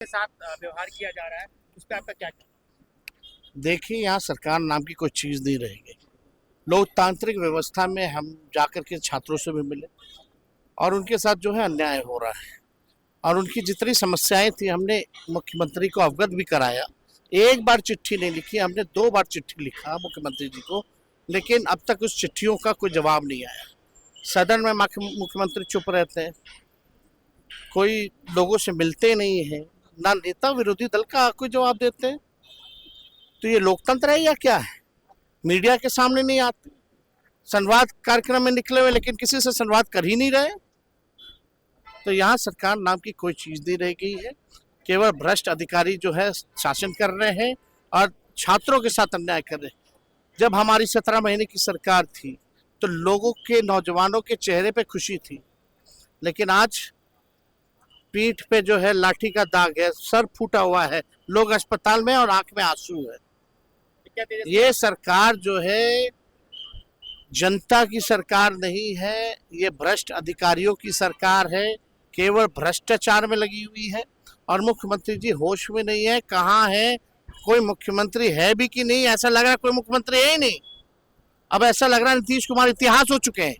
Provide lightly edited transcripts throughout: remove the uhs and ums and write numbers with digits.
के साथ व्यवहार किया जा रहा है, उस पर आपका क्या कहना है? देखिए, यहाँ सरकार नाम की कोई चीज़ नहीं रहेगी। लोकतांत्रिक व्यवस्था में हम जाकर के छात्रों से भी मिले और उनके साथ जो है अन्याय हो रहा है और उनकी जितनी समस्याएं थी हमने मुख्यमंत्री को अवगत भी कराया। एक बार चिट्ठी नहीं लिखी, हमने 2 बार चिट्ठी लिखा मुख्यमंत्री जी को, लेकिन अब तक उस चिट्ठियों का कोई जवाब नहीं आया। सदन में मुख्यमंत्री चुप रहते हैं, कोई लोगों से मिलते नहीं है, ना नेता विरोधी दल का कोई जवाब देते हैं। तो ये लोकतंत्र है या क्या है? मीडिया के सामने नहीं आते, संवाद कार्यक्रम में निकले हुए लेकिन किसी से संवाद कर ही नहीं रहे। तो यहाँ सरकार नाम की कोई चीज नहीं रह गई है, केवल भ्रष्ट अधिकारी जो है शासन कर रहे हैं और छात्रों के साथ अन्याय कर रहे हैं। जब हमारी 17 महीने की सरकार थी तो लोगों के, नौजवानों के चेहरे पे खुशी थी, लेकिन आज पीठ पे जो है लाठी का दाग है, सर फूटा हुआ है, लोग अस्पताल में और आंख में आंसू है। ये सरकार जो है जनता की सरकार नहीं है, ये भ्रष्ट अधिकारियों की सरकार है, केवल भ्रष्टाचार में लगी हुई है। और मुख्यमंत्री जी होश में नहीं है, कहाँ है, कोई मुख्यमंत्री है भी कि नहीं, ऐसा लग रहा है कोई मुख्यमंत्री है ही नहीं। अब ऐसा लग रहा है नीतीश कुमार इतिहास हो चुके हैं।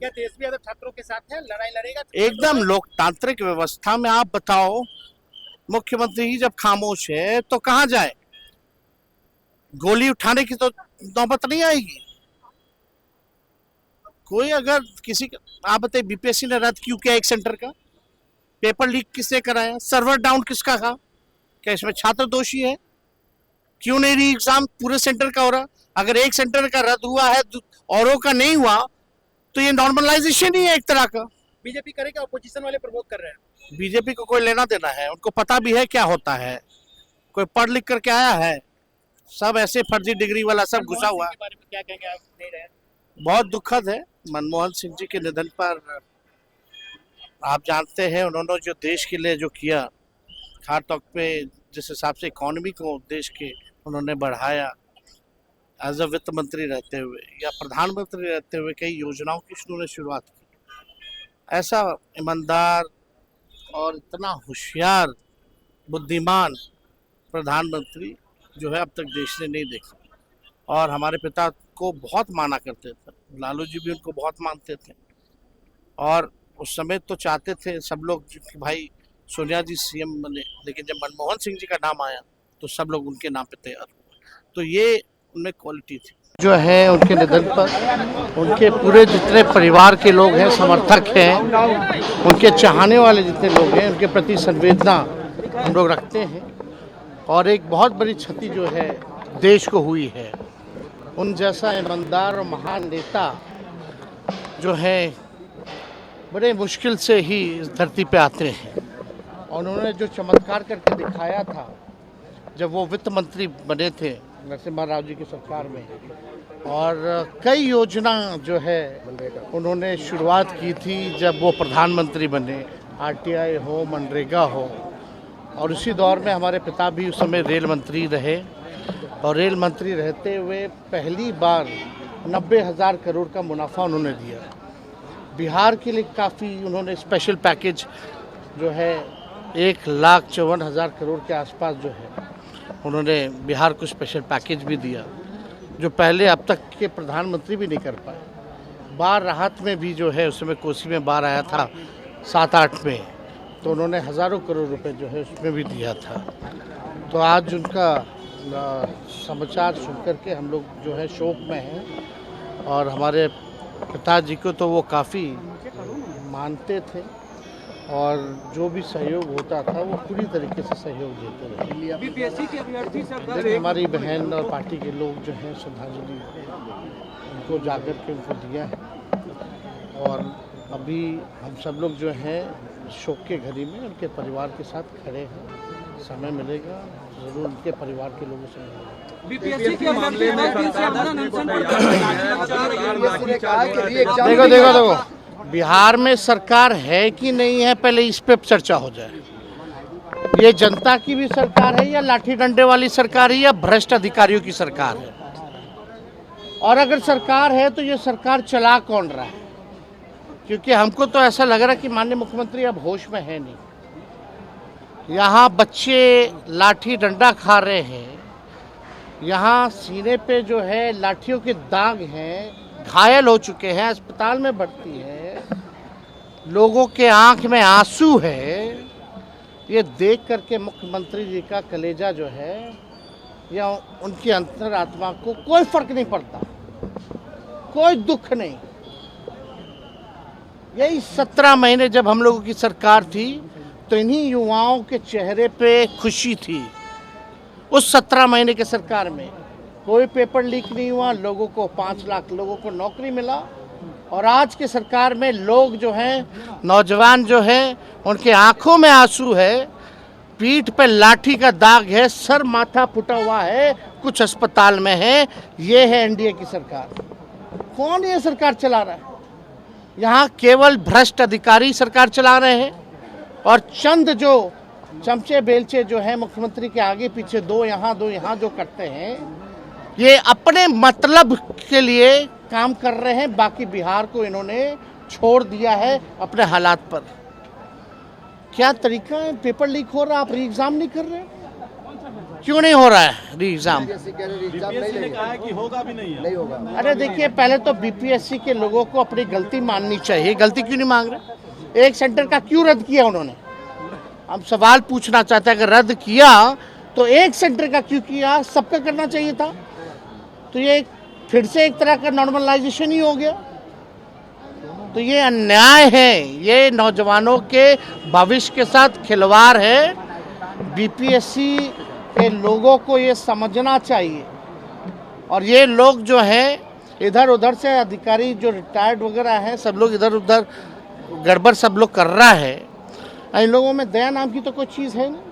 क्या तेजस्वी यादव छात्रों के साथ है, लड़ाई लड़ेगा? एकदम लोकतांत्रिक व्यवस्था में आप बताओ, मुख्यमंत्री जी जब खामोश है तो कहाँ जाए? गोली उठाने की तो नौबत नहीं आएगी। कोई अगर किसी का, आप बताइए, बीपीएससी ने रद्द क्यों किया एक सेंटर का? पेपर लीक किसने कराया? सर्वर डाउन किसका था? क्या इसमें छात्र दोषी है? क्यों नहीं री एग्जाम पूरे सेंटर का हो रहा? अगर एक सेंटर का रद्द हुआ है औरों का नहीं हुआ तो ये नॉर्मलाइजेशन ही है एक तरह का। बीजेपी करेगा, अपोजिशन वाले प्रमोट कर रहे हैं। बीजेपी को कोई लेना देना है, उनको पता भी है क्या होता है। कोई पढ़ लिख करके आया है? सब ऐसे फर्जी डिग्री वाला सब घुसा हुआ है। बारे में क्या कहेंगे आप? नहीं रहे। बहुत दुखद है मनमोहन सिंह जी के निधन पर। आप जानते हैं उन्होंने जो देश के लिए जो किया, खास तौर पे जिस हिसाब से इकोनॉमी को देश के उन्होंने बढ़ाया, एज अ वित्त मंत्री रहते हुए या प्रधानमंत्री रहते हुए कई योजनाओं की उन्होंने शुरुआत की। ऐसा ईमानदार और इतना होशियार, बुद्धिमान प्रधानमंत्री जो है अब तक देश ने नहीं देखा। और हमारे पिता को बहुत माना करते थे, लालू जी भी उनको बहुत मानते थे। और उस समय तो चाहते थे सब लोग कि भाई सोनिया जी सीएम बने, लेकिन जब मनमोहन सिंह जी का नाम आया तो सब लोग उनके नाम पे तैयार हुए। तो ये उनमें क्वालिटी थी जो है। उनके निधन पर उनके पूरे जितने परिवार के लोग हैं, समर्थक हैं, उनके चाहने वाले जितने लोग हैं, उनके प्रति संवेदना हम लोग रखते हैं। और एक बहुत बड़ी क्षति जो है देश को हुई है। उन जैसा ईमानदार और महान नेता जो है बड़े मुश्किल से ही इस धरती पे आते हैं। और उन्होंने जो चमत्कार करके दिखाया था जब वो वित्त मंत्री बने थे नरसिम्हा राव जी की सरकार में, और कई योजना जो है उन्होंने शुरुआत की थी जब वो प्रधानमंत्री बने, आरटीआई हो, मनरेगा हो। और उसी दौर में हमारे पिता भी उस समय रेल मंत्री रहे और रेल मंत्री रहते हुए पहली बार 90,000 करोड़ का मुनाफा उन्होंने दिया। बिहार के लिए काफ़ी उन्होंने स्पेशल पैकेज जो है 1,54,000 करोड़ के आसपास जो है उन्होंने बिहार को स्पेशल पैकेज भी दिया, जो पहले अब तक के प्रधानमंत्री भी नहीं कर पाए। बाढ़ राहत में भी जो है उस समय कोसी में बाढ़ आया था 7-8 में, तो उन्होंने हज़ारों करोड़ रुपए जो है उसमें भी दिया था। तो आज उनका समाचार सुनकर के हम लोग जो है शोक में हैं। और हमारे पिताजी को तो वो काफ़ी मानते थे और जो भी सहयोग होता था वो पूरी तरीके से सहयोग देते रहे। बीपीएससी के अभ्यर्थी सब हमारी बहन और पार्टी के लोग जो हैं श्रद्धांजलि उनको जाकर के उनको दिया है। और अभी हम सब लोग जो हैं शोक के घड़ी में उनके परिवार के साथ खड़े हैं। समय मिलेगा जरूर उनके परिवार के लोगों से मिलेगा। बीपीएससी के मामले में देखो बिहार में सरकार है कि नहीं है, पहले इस पे चर्चा हो जाए। ये जनता की भी सरकार है या लाठी डंडे वाली सरकार है या भ्रष्ट अधिकारियों की सरकार है? और अगर सरकार है तो ये सरकार चला कौन रहा है? क्योंकि हमको तो ऐसा लग रहा है कि माननीय मुख्यमंत्री अब होश में है नहीं। यहाँ बच्चे लाठी डंडा खा रहे हैं, यहाँ सीने पे जो है लाठियों के दाग हैं, घायल हो चुके हैं, अस्पताल में भर्ती है, लोगों के आंख में आंसू है। ये देख करके मुख्यमंत्री जी का कलेजा जो है या उनकी अंतरात्मा को कोई फर्क नहीं पड़ता, कोई दुख नहीं। यही 17 महीने जब हम लोगों की सरकार थी तो इन्हीं युवाओं के चेहरे पे खुशी थी। उस 17 महीने के सरकार में कोई पेपर लीक नहीं हुआ, लोगों को 5 लाख लोगों को नौकरी मिला। और आज के सरकार में लोग जो हैं, नौजवान जो हैं, उनके आंखों में आंसू है, पीठ पे लाठी का दाग है, सर माथा फुटा हुआ है, कुछ अस्पताल में है। ये है एनडीए की सरकार। कौन ये सरकार चला रहा है? यहाँ केवल भ्रष्ट अधिकारी सरकार चला रहे हैं और चंद जो चमचे बेलचे जो है मुख्यमंत्री के आगे पीछे, दो यहाँ जो करते हैं, ये अपने मतलब के लिए काम कर रहे हैं। बाकी बिहार को इन्होंने छोड़ दिया है अपने हालात पर। क्या तरीका है? पेपर लीक हो रहा है, आप री एग्जाम नहीं कर रहे? क्यों नहीं हो रहा है री एग्जाम? बीपीएससी ने कहा है कि होगा भी नहीं होगा। अरे देखिए, पहले तो बीपीएससी के लोगों को अपनी गलती माननी चाहिए। गलती क्यों नहीं मांग रहे? एक सेंटर का क्यों रद्द किया उन्होंने? हम सवाल पूछना चाहते हैं, अगर रद्द किया तो एक सेंटर का क्यों किया? सबका करना चाहिए था। तो ये फिर से एक तरह का नॉर्मलाइजेशन ही हो गया। तो ये अन्याय है, ये नौजवानों के भविष्य के साथ खिलवाड़ है। बीपीएससी के लोगों को ये समझना चाहिए। और ये लोग जो हैं, इधर उधर से अधिकारी जो रिटायर्ड वगैरह हैं, सब लोग इधर उधर गड़बड़ सब लोग कर रहा है। इन लोगों में दया नाम की तो कोई चीज़ है नहीं।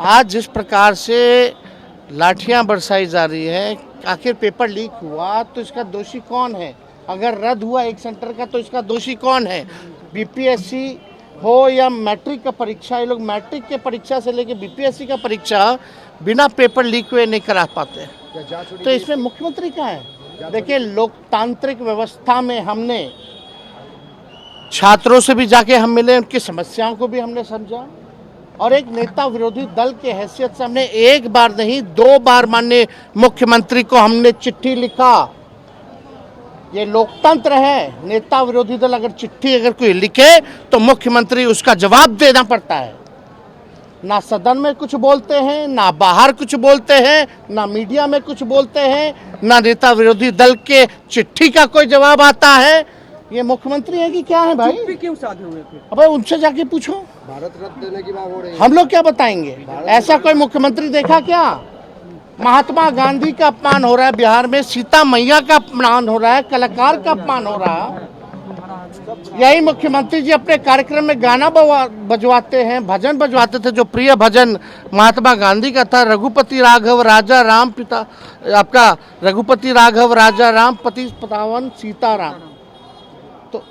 आज जिस प्रकार से लाठियां बरसाई जा रही है, आखिर पेपर लीक हुआ तो इसका दोषी कौन है? अगर रद्द हुआ एक सेंटर का तो इसका दोषी कौन है? बीपीएससी हो या मैट्रिक का परीक्षा, ये लोग मैट्रिक के परीक्षा से लेके बीपीएससी का परीक्षा बिना पेपर लीक हुए नहीं करा पाते। तो इसमें मुख्यमंत्री का है। देखिए, लोकतांत्रिक व्यवस्था में हमने छात्रों से भी जाके हम मिले, उनकी समस्याओं को भी हमने समझा और एक नेता विरोधी दल के हैसियत से हमने एक बार नहीं 2 बार माननीय मुख्यमंत्री को हमने चिट्ठी लिखा। ये लोकतंत्र है। नेता विरोधी दल अगर चिट्ठी अगर कोई लिखे तो मुख्यमंत्री उसका जवाब देना पड़ता है। ना सदन में कुछ बोलते हैं, ना बाहर कुछ बोलते हैं, ना मीडिया में कुछ बोलते हैं, ना नेता विरोधी दल के चिट्ठी का कोई जवाब आता है। ये मुख्यमंत्री है कि क्या है भाई? चुप्पी क्यों साधे हुए थे? अबे उनसे जाके पूछो। भारत रत्न देने की बात हो रही है। हम लोग क्या बताएंगे? ऐसा कोई मुख्यमंत्री देखा क्या? महात्मा गांधी का अपमान हो रहा है बिहार में, सीता मैया का अपमान हो रहा है, कलाकार का अपमान हो रहा है। यही मुख्यमंत्री जी अपने कार्यक्रम में गाना बजवाते हैं, भजन बजवाते थे। जो प्रिय भजन महात्मा गांधी का था, रघुपति राघव राजा राम पिता, आपका रघुपति राघव राजा राम पति पतावन सीताराम, तो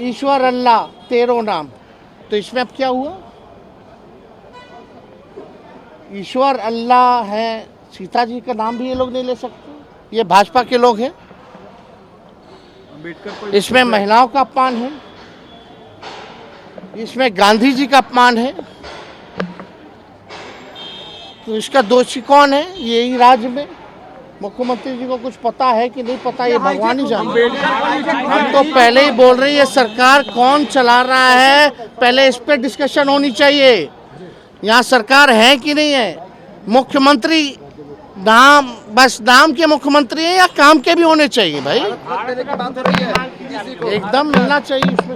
ईश्वर अल्लाह तेरो नाम। तो इसमें अब क्या हुआ? ईश्वर अल्लाह है, सीता जी का नाम भी ये लोग नहीं ले सकते। ये भाजपा के लोग हैं। इसमें महिलाओं का अपमान है, इसमें गांधी जी का अपमान है। तो इसका दोषी कौन है? यही राज्य में मुख्यमंत्री जी को कुछ पता है कि नहीं पता, ये भगवान ही जानते। हम तो पहले ही बोल रहे हैं, ये सरकार कौन चला रहा है, पहले इस पे डिस्कशन होनी चाहिए। यहाँ सरकार है कि नहीं है? मुख्यमंत्री नाम, बस नाम के मुख्यमंत्री हैं या काम के भी होने चाहिए भाई? देने की बात हो रही है, एकदम मिलना चाहिए इसमें।